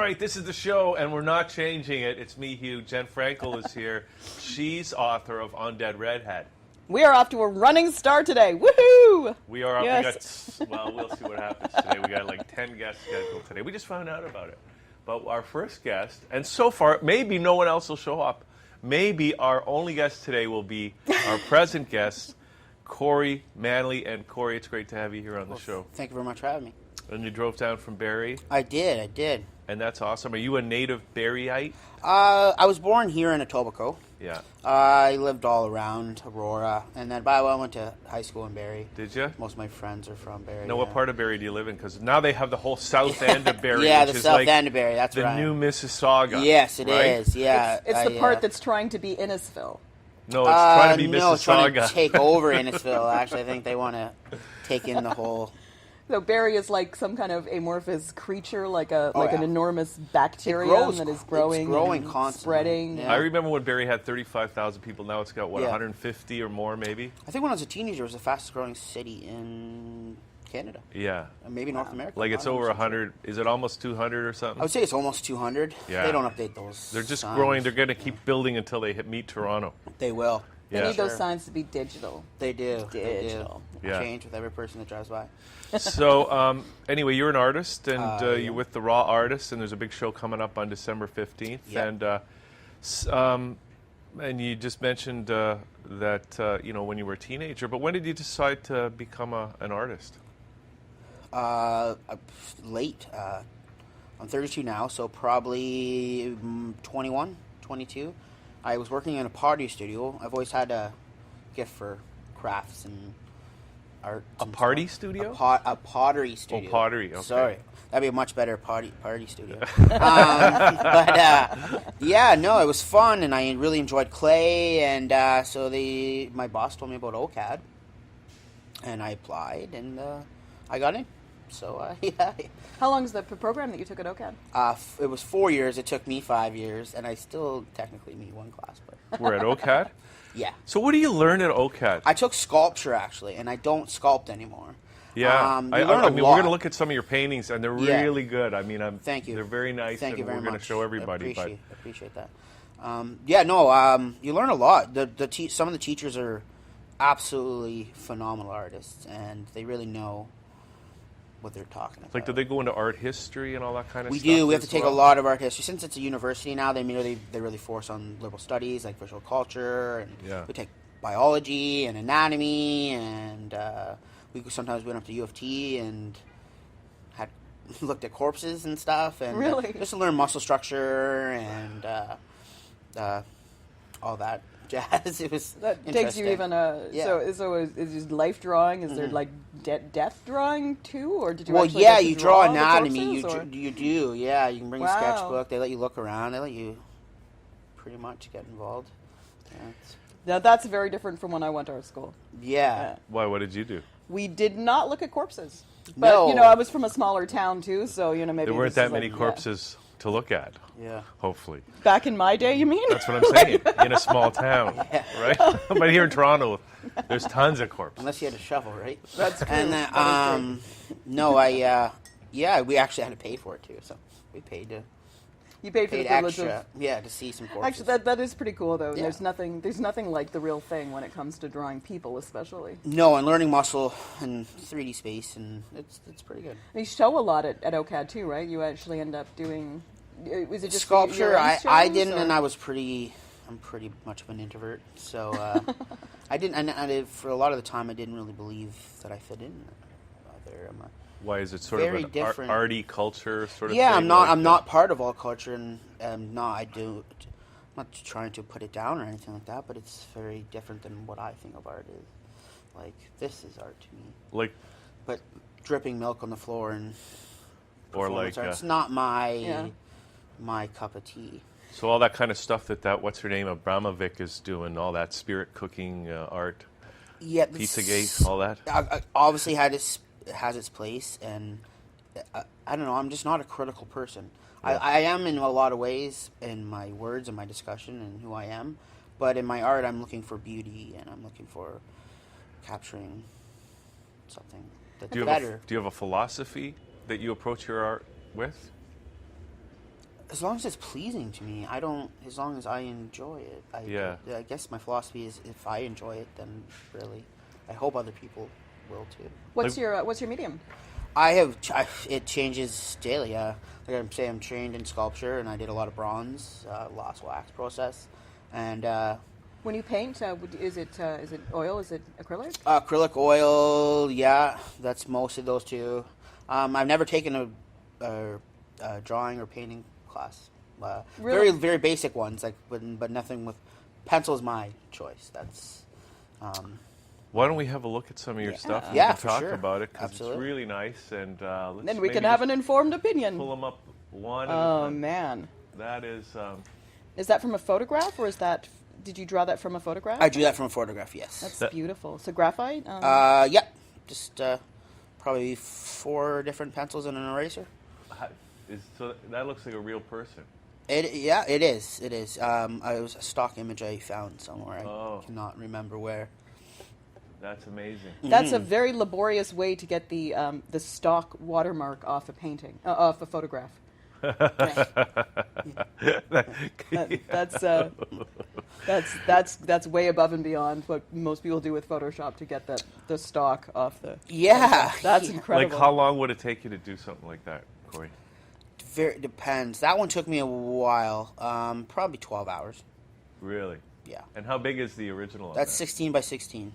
right, this is the show, and we're not changing it. It's me, Hugh. Jen Frankel is here. She's author of Undead Redhead. We are off to a running start today. Woohoo! We are up. Yes. Well, we'll see what happens today. We got like 10 guests scheduled today. We just found out about it. But our first guest, and so far, maybe no one else will show up. Maybe our only guest today will be our present guest, Cory Manley. And Cory, it's great to have you here on the show. Thank you very much for having me. And you drove down from Barrie? I did. And that's awesome. Are you a native Barrieite? I was born here in Etobicoke. Yeah. I lived all around Aurora, and then I went to high school in Barrie. Did you? Most of my friends are from Barrie. What part of Barrie do you live in? Because now they have the whole south end of Barrie. Yeah, which the is south like end of Barrie, that's the right. new Mississauga. Yes, it right? is. Yeah. It's the part that's trying to be Innisfil. No, it's trying to be No, Mississauga. it's trying to take over Innisfil. Actually, I think they want to take in the whole... So Barrie is like some kind of amorphous creature, like an enormous It bacterium grows, that is growing, it's growing and constantly. spreading. Yeah. I remember when Barrie had 35,000 people. Now it's got, what, Yeah. 150 or more, maybe? I think when I was a teenager, it was the fastest growing city in Canada. Yeah. Maybe North America. Like it's over 100. Is it almost 200 or something? I would say it's almost 200. Yeah. They don't update those. They're just signs. growing. They're going to keep building until they meet Toronto. They will. They Yeah. need those Sure. signs to be digital. They do. Digital. They do. Yeah. Change with every person that drives by. So, anyway, you're an artist, and Yeah. you're with the Raw Artists, and there's a big show coming up on December 15th. Yep. And you just mentioned that, when you were a teenager, but when did you decide to become an artist? Late. I'm 32 now, so probably 21, 22. I was working in a pottery studio. I've always had a gift for crafts and art. A party studio? A pottery studio. Oh, pottery, okay. Sorry. That'd be a much better party studio. It was fun, and I really enjoyed clay, and so my boss told me about OCAD, and I applied, and I got in. So, yeah. How long is the program that you took at OCAD? It was 4 years. It took me 5 years, and I still technically need one class. But We're at OCAD? yeah. So what do you learn at OCAD? I took sculpture, actually, and I don't sculpt anymore. Yeah, you I learn a mean, lot. we're going to look at some of your paintings, and they're Yeah. really good. I mean, Thank you. They're very nice, Thank and you very we're going to much. show everybody. Appreciate that. You learn a lot. Some of the teachers are absolutely phenomenal artists, and they really know what they're talking about. Like, do they go into art history and all that kind of We stuff? do. We have to as take well? a lot of art history. Since it's a university now, they really force on liberal studies like visual culture, and Yeah. we take biology and anatomy, and we sometimes went up to U of T and had looked at corpses and stuff, and Really? just to learn muscle structure and all that jazz. It was That takes you interesting. even so is just life drawing? Is there like death drawing too, or did you? Well, actually yeah, get to you draw the anatomy. corpses, or- You do. Yeah, you can bring a Wow. sketchbook. They let you look around. They let you pretty much get involved. Now that's very different from when I went to art school. Yeah. Why? What did you do? We did not look at corpses, but No. I was from a smaller town too, so maybe There weren't this that is many like, corpses to look at. Yeah. Hopefully, Back in my day, you mean? that's what I'm saying. In a small town, right? But here in Toronto, there's tons of corpses. Unless you had a shovel, right? That's true. And then, we actually had to pay for it too. So we paid You paid for the paid privilege extra. of. Yeah, to see some corpses. Actually, that is pretty cool though. And Yeah. there's nothing like the real thing when it comes to drawing people, especially. No, and learning muscle and 3D space, and it's pretty good. They show a lot at OCAD too, right? You actually end up doing. Was it just Sculpture? your own I shows, didn't, or- and I'm pretty much of an introvert, so I didn't. And for a lot of the time, I didn't really believe that I fit in either. Why is it sort Very of an different. arty culture sort of Yeah, thing? I'm not. like I'm that? not part of all culture, and I'm not trying to put it down or anything like that. But it's very different than what I think of art is. Like, this is art to me. Like, But dripping milk on the floor and or performance like, art, it's not my Yeah. my cup of tea. so all that kind of stuff that what's her name, Abramovic is doing, all that spirit cooking art, Yeah, Pizzagate, all that. Obviously has its place, and I don't know. I'm just not a critical person. Yeah. I am in a lot of ways in my words and my discussion and who I am, but in my art, I'm looking for beauty and I'm looking for capturing something that's better. Do you have a philosophy that you approach your art with? As long as it's pleasing to me, I don't. As long as I enjoy it, I guess my philosophy is if I enjoy it, then really, I hope other people will too. What's your medium? It changes daily. Like I'm saying, I'm trained in sculpture, and I did a lot of bronze, lost wax process, and When you paint, is it oil? Is it acrylic? acrylic oil. Yeah, that's most of those two. I've never taken a drawing or painting class. Really? Very basic ones, like but nothing with pencil's my choice. That's. Why don't we have a look at some of your Yeah. stuff? Yeah, we can for talk sure. about it because it's Absolutely. really nice. And let's Then we maybe can have an just informed opinion. pull them up one. Oh and man, that is. is that from a photograph or is that? Did you draw that from a photograph? I drew that from a photograph. Yes. That's beautiful. So graphite. Yeah. Just probably 4 different pencils and an eraser. So that looks like a real person. It is. It is. It was a stock image I found somewhere. I cannot remember where. That's amazing. That's a very laborious way to get the stock watermark off a painting, off a photograph. That's way above and beyond what most people do with Photoshop to get the stock off the. Yeah. That's incredible. Like, how long would it take you to do something like that, Cory? Very depends. That one took me a while. Probably 12 hours. Really? Yeah. And how big is the original? That's of 16 by 16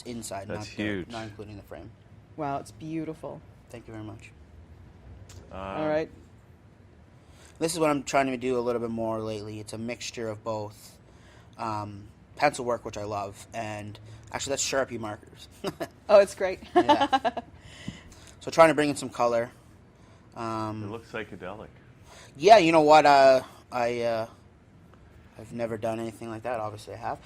inside. That's huge. Not including the frame. Wow, it's beautiful. Thank you very much. All right. This is what I'm trying to do a little bit more lately. It's a mixture of both pencil work, which I love, and actually that's Sharpie markers. Oh, it's great. Yeah. So trying to bring in some color. It looks psychedelic. Yeah, you know what? I've never done anything like that. Obviously, I have.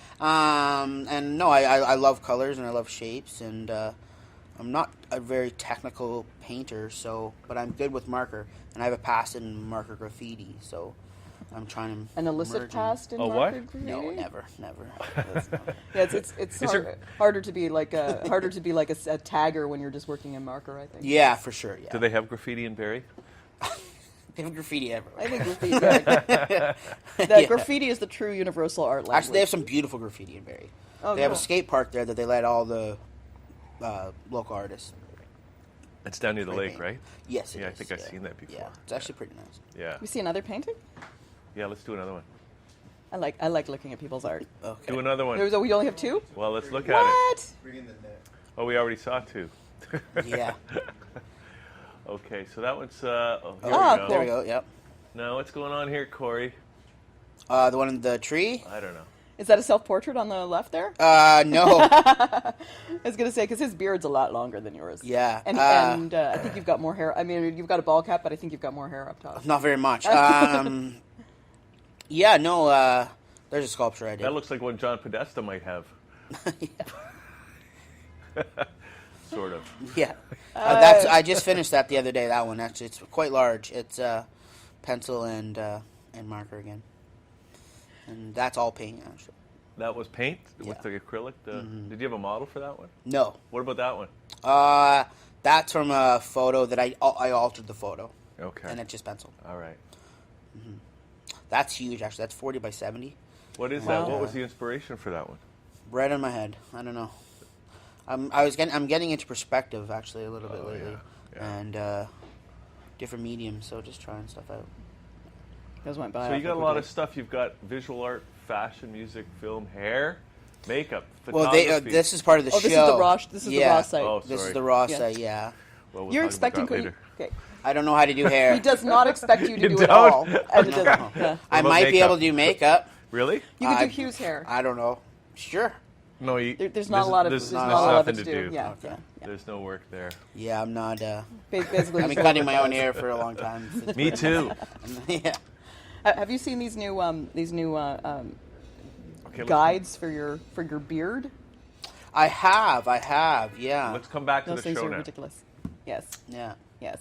And no, I love colors and I love shapes, and I'm not a very technical painter, but I'm good with marker, and I have a past in marker graffiti, so I'm trying to. An illicit merge past in A what? marker graffiti? No, never. That's not- Yeah, it's harder to be like a tagger when you're just working in marker. I think. Yeah, for sure. Yeah. Do they have graffiti in Barrie? They have graffiti everywhere. I think graffiti. Graffiti is the true universal art language. Actually, they have some beautiful graffiti in Barrie. Oh, They have a cool. skate park there that they let all the local artists. It's down near the spray lake, paint. right? Yes, it Yeah, I is, think I've seen that before. Yeah, it's actually pretty nice. Yeah. You see another painting? Yeah, let's do another one. I like looking at people's art. Okay. Do another one. We only have 2. Well, let's look at What? it. Oh, we already saw 2. Yeah. Okay, so that one's. Here Ah, we go. There we go. Yep. Now, what's going on here, Cory? The one in the tree? I don't know. Is that a self-portrait on the left there? No. I was going to say, because his beard's a lot longer than yours. Yeah. And I think you've got more hair. I mean, you've got a ball cap, but I think you've got more hair up top. Not very much. Yeah, no, there's a sculpture I did. That looks like one John Podesta might have. Sort of. Yeah. I just finished that the other day, that one. Actually, it's quite large. It's pencil and marker again. And that's all paint, actually. That was paint with Yeah. the acrylic. Did you have a model for that one? No. What about that one? That's from a photo that I altered the photo. Okay. And it's just pencil. All right. That's huge, actually. That's 40 by 70. What is Wow. that? What was the inspiration for that one? Right on my head. I don't know. I'm getting into perspective, actually, a little bit lately. yeah. And different mediums, so just trying stuff out. Those went by. So you awfully got a lot quickly. of stuff. You've got visual art, fashion, music, film, hair, makeup, Well, photography. this is part of the Oh, show. this is the raw. This is the raw site. Oh, This sorry. is the raw Yeah. site, yeah. Well, we'll You're talk about expecting that later. Okay. I don't know how to do hair. He does not expect you to You do it don't? all. And it doesn't. Yeah. I about might be makeup? able to do makeup. Really? You could do I- Hugh's hair. I don't know. Sure. No, you, There's not a lot of. There's There's not a lot of nothing it to to do. do. Yeah. Okay. Yeah. There's no work there. Yeah, I'm not. Basically, I've been just cutting my whatever own it hair for a long time. Me too. Yeah. does. Have you seen these new Okay, let's- guides for your beard? I have. Yeah. Let's come back to Those the things show are now. ridiculous. Yes. Yeah. Yes.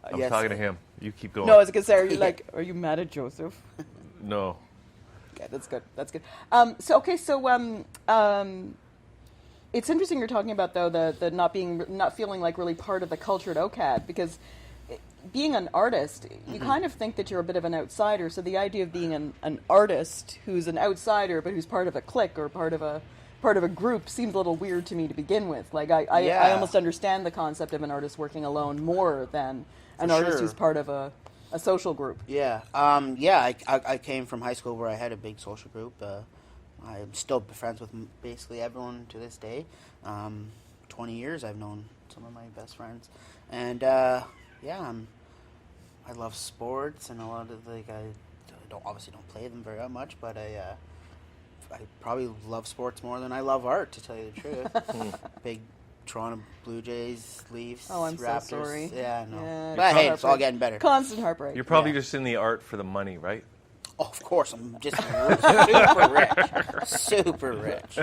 I'm Yes. talking to him. You keep going. No, I was gonna say, are you mad at Joseph? No. Okay, that's good. That's good. It's interesting you're talking about though the not feeling like really part of the culture at OCAD, because being an artist, you kind of think that you're a bit of an outsider. So the idea of being an artist who's an outsider but who's part of a clique or part of a group seems a little weird to me to begin with. Like I almost understand the concept of an artist working alone more than an artist who's part of a social group. Yeah. I came from high school where I had a big social group. I'm still friends with basically everyone to this day. 20 years I've known some of my best friends. And I love sports, and a lot of I obviously don't play them very much, but I probably love sports more than I love art, to tell you the truth. Big Toronto Blue Jays, Leafs, Oh, I'm Raptors. so sorry. Yeah, no. Yeah, But hey, it's all getting better. Constant heartbreak. You're probably just in the art for the money, right? Oh, of course, I'm just super rich. Super rich.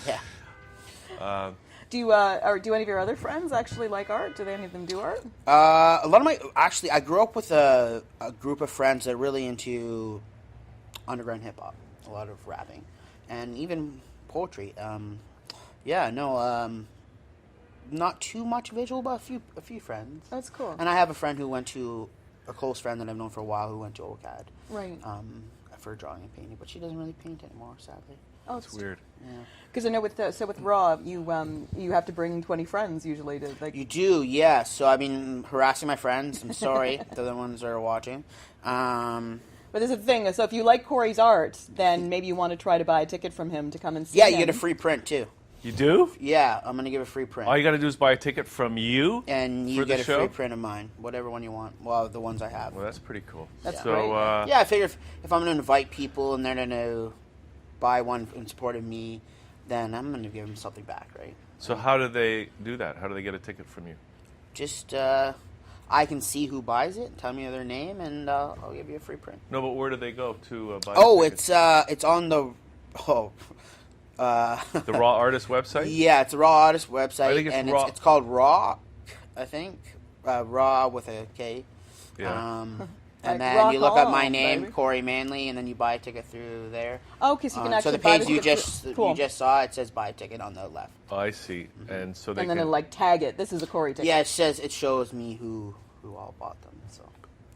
Yeah. Do any of your other friends actually like art? Do any of them do art? A lot of I grew up with a group of friends that are really into underground hip hop, a lot of rapping, and even poetry. Not too much visual, but a few friends. That's cool. And I have a friend who went to a close friend that I've known for a while who went to OCAD. Right. For drawing and painting, but she doesn't really paint anymore, sadly. Oh, It's weird. Yeah. Because I know with Raw, you have to bring 20 friends usually to like. You do, yeah. So I've been harassing my friends. I'm sorry, they're the ones that are watching. But there's a thing. So if you like Cory's art, then maybe you want to try to buy a ticket from him to come and see Yeah, him. you get a free print too. You do? Yeah, I'm gonna give a free print. All you got to do is buy a ticket from you, And you for the get a show? free print of mine, whatever one you want. Well, the ones I have. Well, that's pretty cool. That's so, great. Yeah, I figure if I'm going to invite people and they're going to buy one in support of me, then I'm going to give them something back, right? So how do they do that? How do they get a ticket from you? Just, I can see who buys it, tell me their name, and I'll give you a free print. No, but where do they go to buy Oh, the tickets? it's on the... The Raw Artist website? Yeah, it's a Raw Artist website, I think it's and Raw. it's called Raw, I think. Raw with a K. Yeah. Like And then rock you look up on, my name, baby. Cory Manley, and then you buy a ticket through there. Oh, okay, so you can So actually the buy page the you ticket just cool. you just saw, it says buy a ticket on the left. Oh, I see. And so they And then can... it'll like tag it. This is a Cory ticket. Yeah, it shows me who all bought them. So,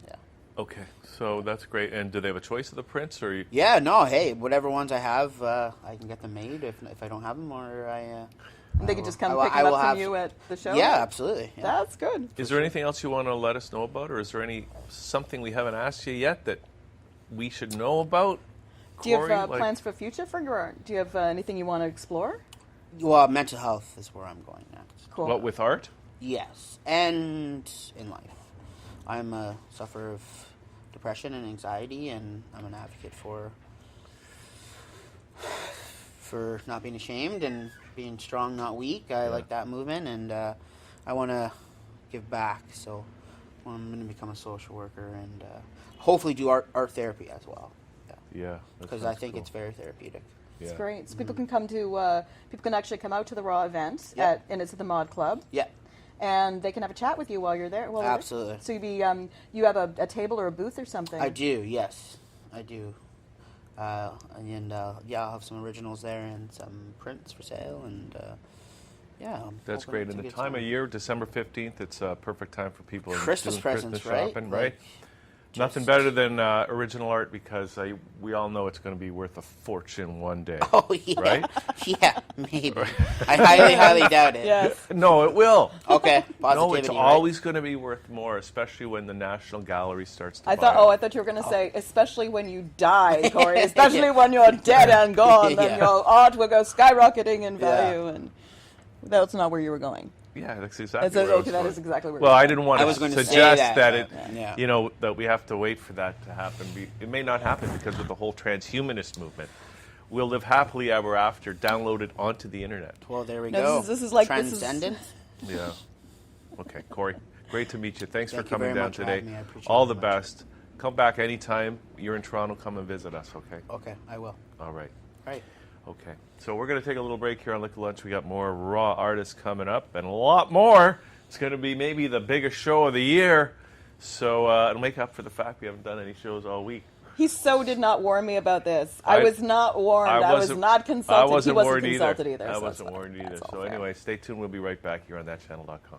yeah. Okay, so that's great. And do they have a choice of the prints, or you... Yeah, no, hey, whatever ones I have, I can get them made if I don't have them, or And they can just come I will- pick I them will up from have- you at the show? Yeah, absolutely. Yeah. That's good. Is there anything else you want to let us know about, or is there something we haven't asked you yet that we should know about? Do you have Cory? Like- plans for future for your art? Do you have anything you want to explore? Well, mental health is where I'm going next. Cool. What, with art? Yes, and in life. I'm a sufferer of depression and anxiety, and I'm an advocate for not being ashamed and being strong, not weak. I like that movement, and I want to give back. So I'm going to become a social worker and hopefully do art therapy as well. Yeah. Because I think it's very therapeutic. It's Yeah. great. So people can come to, people can actually come out to the Raw event, Yeah. and it's at the Mod Club. Yeah, And they can have a chat with you while you're there. absolutely. So you have a table or a booth or something? I do, yes. I do. I'll have some originals there and some prints for sale, and I'm That's hoping great. to And the get time some of year, December 15th, it's a perfect time for people Christmas doing presents, Christmas right? shopping, Like, right? Nothing better than original art, because we all know it's going to be worth a fortune one day. Oh, yeah. Right? Yeah, maybe. I highly doubt it. Yes. No, it will. Okay, No, positivity, it's right? always going to be worth more, especially when the National Gallery starts to I buy thought. it. I thought you were going to say, especially when you die, Cory. Especially when you're dead and gone, then Yeah. your art will go skyrocketing in Yeah. value. And that's not where you were going. Yeah, that's exactly That's where I okay. was That going. is exactly where. Well, you I were didn't want I to was going to say suggest that, it, yeah. that we have to wait for that to happen. It may not happen because of the whole transhumanist movement. We'll live happily ever after, downloaded onto the internet. Well, there we No, go. this is like- this is- Transcendent. Yeah. Okay, Cory, great to meet you. Thanks Thank for you coming very down much for today. having me. I appreciate All it the very much. best. Come back anytime you're in Toronto. Come and visit us, okay? Okay, I will. All right. Right. Okay. So we're going to take a little break here on Liquid Lunch. We got more Raw artists coming up and a lot more. It's going to be maybe the biggest show of the year. So it'll make up for the fact we haven't done any shows all week. He so did not warn me about this. I was not warned. I was wasn't- not consulted. I wasn't he wasn't warned consulted either. either. I so wasn't that's warned fine. either. That's all So fair. anyway, stay tuned. We'll be right back here on thatchannel.com.